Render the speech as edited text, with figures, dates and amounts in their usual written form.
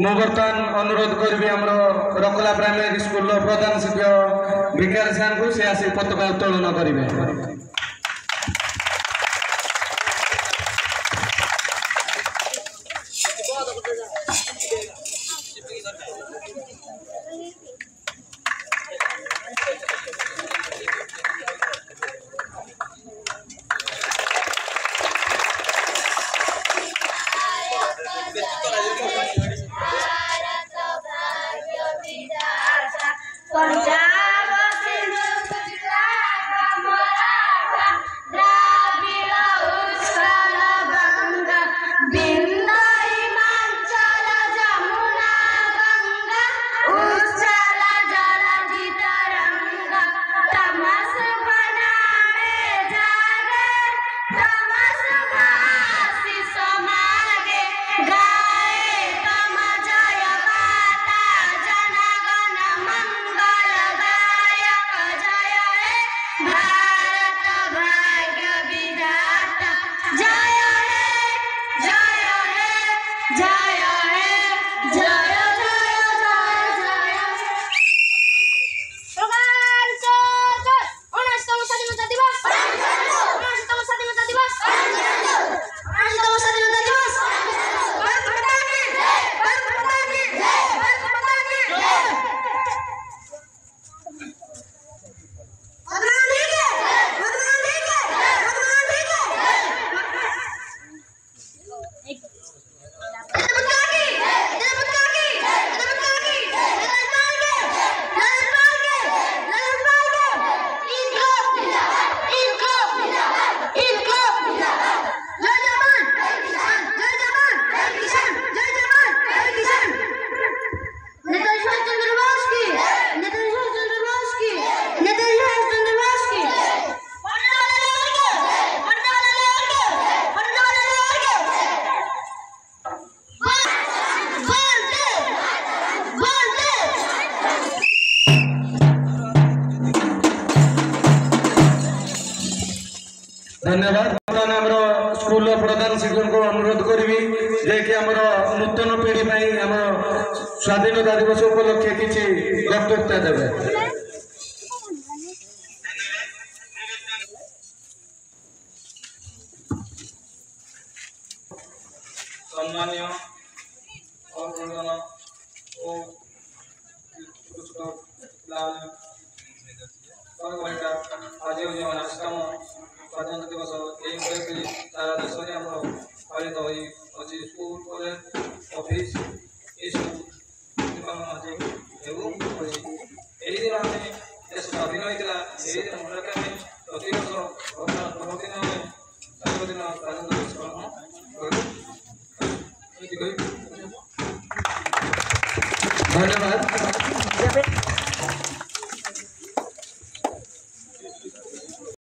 ମୁଁ ବର୍ତ୍ତମାନ ଅନୁରୋଧ କରିବି ଆମର ରକଲା ପ୍ରାଇମେରୀ ସ୍କୁଲର ପ୍ରଧାନ ଶିକ୍ଷକ ଭିକାରୀ ସାର୍ଙ୍କୁ ସେ ଆସି ପତାକା ଉତ୍ତୋଳନ କରିବେ। धन्यवाद। स्कूल प्रधान शिक्षक को अनुरोध करी जे कि नूतन पीढ़ी आम स्वाधीनता दिवस उपलक्षे किसी वक्तव्य देवे। सम्मानीय आज स्वाधीनता दिवस ये सारा देश में आम पालित होती स्कूल कॉलेज ऑफिस ये सब दिन आम देश स्वाधीन होता है मन रखा प्रति वर्ष दिन स्वाधीनता दिवस पालन धन्यवाद।